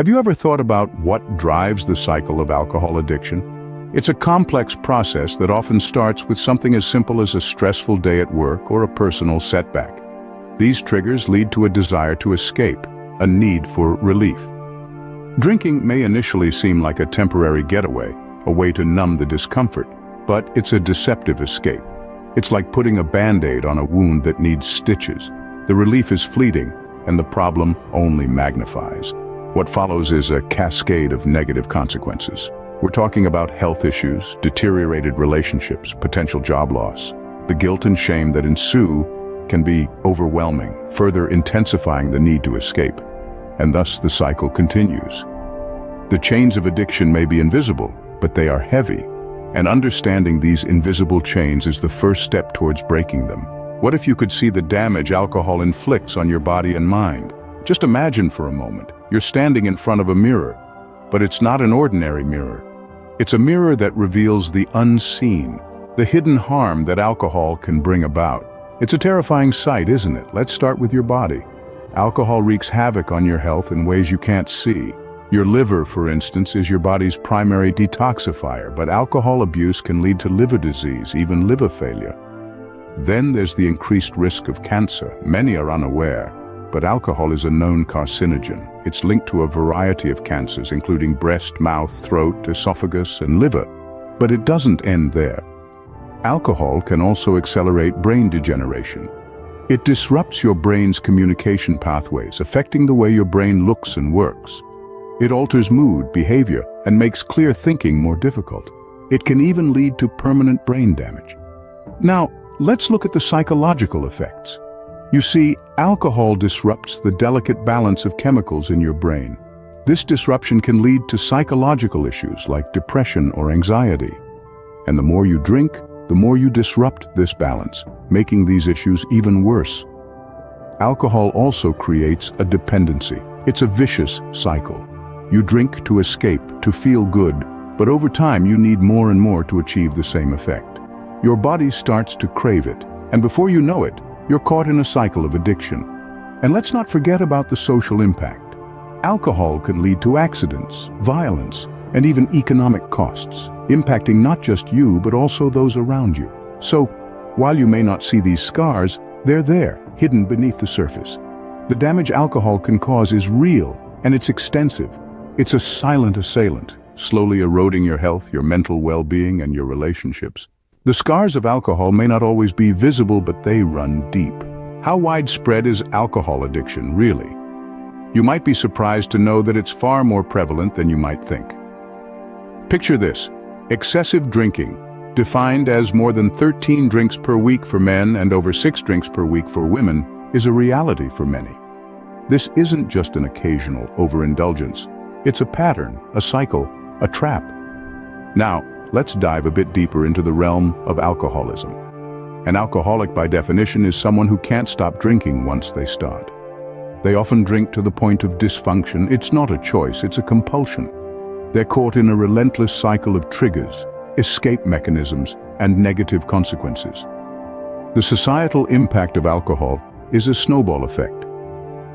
Have you ever thought about what drives the cycle of alcohol addiction? It's a complex process that often starts with something as simple as a stressful day at work or a personal setback. These triggers lead to a desire to escape, a need for relief. Drinking may initially seem like a temporary getaway, a way to numb the discomfort, but it's a deceptive escape. It's like putting a band-aid on a wound that needs stitches. The relief is fleeting, and the problem only magnifies. What follows is a cascade of negative consequences. We're talking about health issues, deteriorated relationships, potential job loss. The guilt and shame that ensue can be overwhelming, further intensifying the need to escape. And thus the cycle continues. The chains of addiction may be invisible, but they are heavy. And understanding these invisible chains is the first step towards breaking them. What if you could see the damage alcohol inflicts on your body and mind? Just imagine for a moment, you're standing in front of a mirror, but it's not an ordinary mirror. It's a mirror that reveals the unseen, the hidden harm that alcohol can bring about. It's a terrifying sight, isn't it? Let's start with your body. Alcohol wreaks havoc on your health in ways you can't see. Your liver, for instance, is your body's primary detoxifier, but alcohol abuse can lead to liver disease, even liver failure. Then there's the increased risk of cancer. Many are unaware, but alcohol is a known carcinogen. It's linked to a variety of cancers, including breast, mouth, throat, esophagus, and liver. But it doesn't end there. Alcohol can also accelerate brain degeneration. It disrupts your brain's communication pathways, affecting the way your brain looks and works. It alters mood, behavior, and makes clear thinking more difficult. It can even lead to permanent brain damage. Now, let's look at the psychological effects. You see, alcohol disrupts the delicate balance of chemicals in your brain. This disruption can lead to psychological issues like depression or anxiety. And the more you drink, the more you disrupt this balance, making these issues even worse. Alcohol also creates a dependency. It's a vicious cycle. You drink to escape, to feel good, but over time you need more and more to achieve the same effect. Your body starts to crave it, and before you know it, you're caught in a cycle of addiction. And let's not forget about the social impact. Alcohol can lead to accidents, violence, and even economic costs, impacting not just you, but also those around you. So, while you may not see these scars, they're there, hidden beneath the surface. The damage alcohol can cause is real, and it's extensive. It's a silent assailant, slowly eroding your health, your mental well-being, and your relationships. The scars of alcohol may not always be visible, but they run deep. How widespread is alcohol addiction, really? You might be surprised to know that it's far more prevalent than you might think. Picture this: excessive drinking, defined as more than 13 drinks per week for men and over 6 drinks per week for women, is a reality for many. This isn't just an occasional overindulgence. It's a pattern, a cycle, a trap. Now, let's dive a bit deeper into the realm of alcoholism. An alcoholic, by definition, is someone who can't stop drinking once they start. They often drink to the point of dysfunction. It's not a choice, it's a compulsion. They're caught in a relentless cycle of triggers, escape mechanisms, and negative consequences. The societal impact of alcohol is a snowball effect.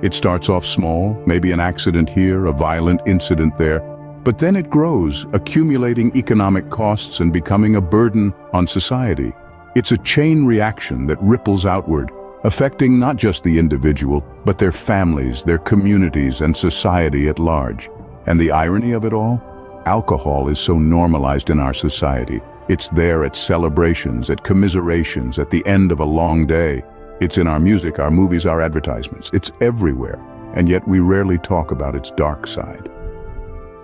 It starts off small, maybe an accident here, a violent incident there, but then it grows, accumulating economic costs and becoming a burden on society. It's a chain reaction that ripples outward, affecting not just the individual, but their families, their communities, and society at large. And the irony of it all? Alcohol is so normalized in our society. It's there at celebrations, at commiserations, at the end of a long day. It's in our music, our movies, our advertisements. It's everywhere, and yet we rarely talk about its dark side.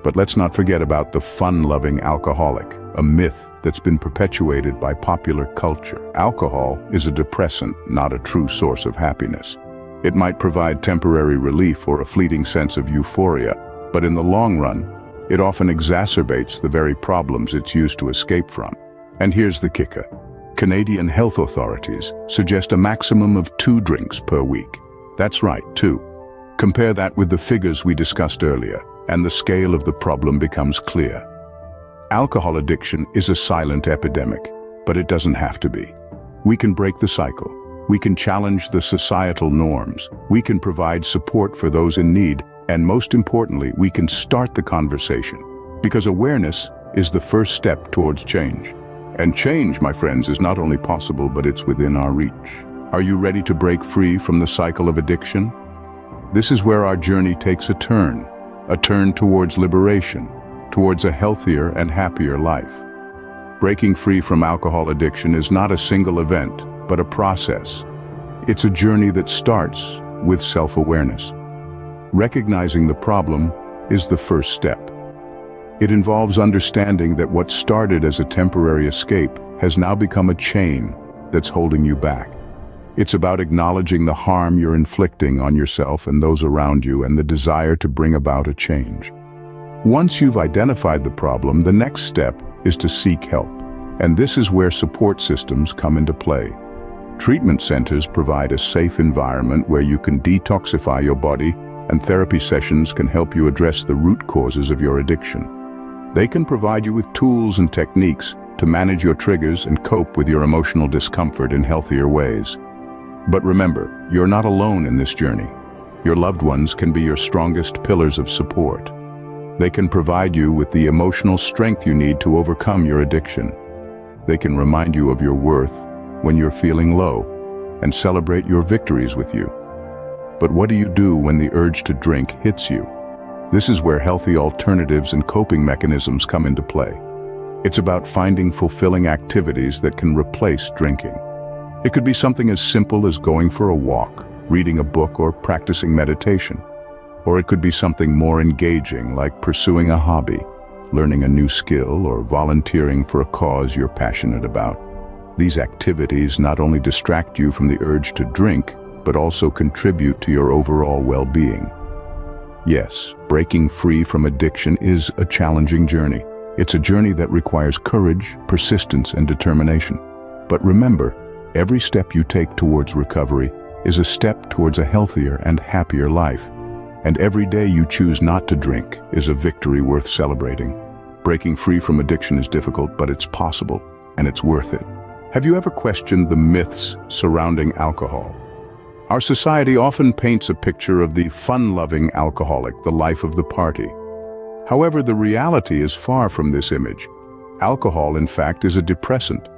But let's not forget about the fun-loving alcoholic, a myth that's been perpetuated by popular culture. Alcohol is a depressant, not a true source of happiness. It might provide temporary relief or a fleeting sense of euphoria, but in the long run, it often exacerbates the very problems it's used to escape from. And here's the kicker. Canadian health authorities suggest a maximum of 2 drinks per week. That's right, 2. Compare that with the figures we discussed earlier, and the scale of the problem becomes clear. Alcohol addiction is a silent epidemic, but it doesn't have to be. We can break the cycle. We can challenge the societal norms. We can provide support for those in need, And most importantly, we can start the conversation, because awareness is the first step towards change. And change, my friends, is not only possible, but it's within our reach. Are you ready to break free from the cycle of addiction? This is where our journey takes a turn towards liberation, towards a healthier and happier life. Breaking free from alcohol addiction is not a single event, but a process. It's a journey that starts with self-awareness. Recognizing the problem is the first step. It involves understanding that what started as a temporary escape has now become a chain that's holding you back. It's about acknowledging the harm you're inflicting on yourself and those around you, and the desire to bring about a change. Once you've identified the problem, the next step is to seek help. And this is where support systems come into play. Treatment centers provide a safe environment where you can detoxify your body, and therapy sessions can help you address the root causes of your addiction. They can provide you with tools and techniques to manage your triggers and cope with your emotional discomfort in healthier ways. But remember, you're not alone in this journey. Your loved ones can be your strongest pillars of support. They can provide you with the emotional strength you need to overcome your addiction. They can remind you of your worth when you're feeling low, and celebrate your victories with you. But what do you do when the urge to drink hits you? This is where healthy alternatives and coping mechanisms come into play. It's about finding fulfilling activities that can replace drinking. It could be something as simple as going for a walk, reading a book, or practicing meditation. Or it could be something more engaging, like pursuing a hobby, learning a new skill, or volunteering for a cause you're passionate about. These activities not only distract you from the urge to drink, but also contribute to your overall well-being. Yes, breaking free from addiction is a challenging journey. It's a journey that requires courage, persistence, and determination. But remember, every step you take towards recovery is a step towards a healthier and happier life. And every day you choose not to drink is a victory worth celebrating. Breaking free from addiction is difficult, but it's possible, and it's worth it. Have you ever questioned the myths surrounding alcohol? Our society often paints a picture of the fun-loving alcoholic, the life of the party. However, the reality is far from this image. Alcohol, in fact, is a depressant.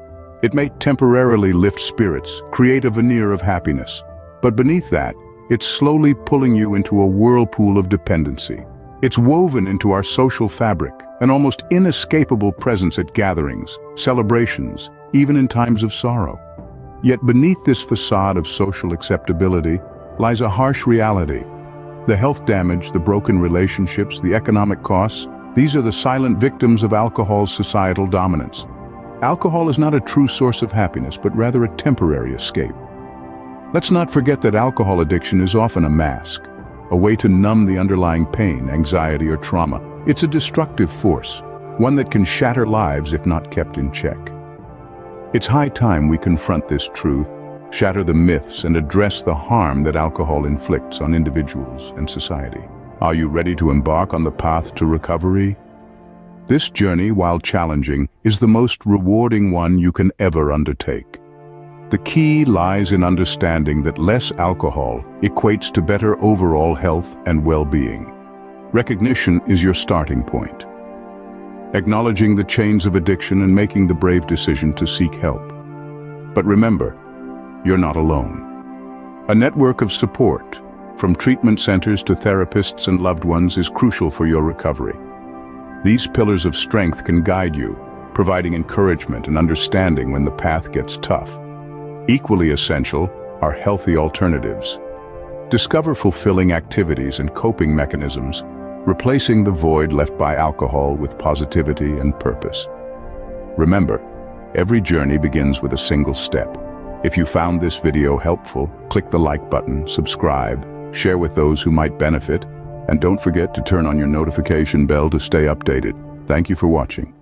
It may temporarily lift spirits, create a veneer of happiness. But beneath that, it's slowly pulling you into a whirlpool of dependency. It's woven into our social fabric, an almost inescapable presence at gatherings, celebrations, even in times of sorrow. Yet beneath this facade of social acceptability lies a harsh reality. The health damage, the broken relationships, the economic costs, these are the silent victims of alcohol's societal dominance. Alcohol is not a true source of happiness, but rather a temporary escape. Let's not forget that alcohol addiction is often a mask, a way to numb the underlying pain, anxiety, or trauma. It's a destructive force, one that can shatter lives if not kept in check. It's high time we confront this truth, shatter the myths, and address the harm that alcohol inflicts on individuals and society. Are you ready to embark on the path to recovery? This journey, while challenging, is the most rewarding one you can ever undertake. The key lies in understanding that less alcohol equates to better overall health and well-being. Recognition is your starting point. Acknowledging the chains of addiction and making the brave decision to seek help. But remember, you're not alone. A network of support, from treatment centers to therapists and loved ones, is crucial for your recovery. These pillars of strength can guide you, providing encouragement and understanding when the path gets tough. Equally essential are healthy alternatives. Discover fulfilling activities and coping mechanisms, replacing the void left by alcohol with positivity and purpose. Remember, every journey begins with a single step. If you found this video helpful, click the like button, subscribe, share with those who might benefit, and don't forget to turn on your notification bell to stay updated. Thank you for watching.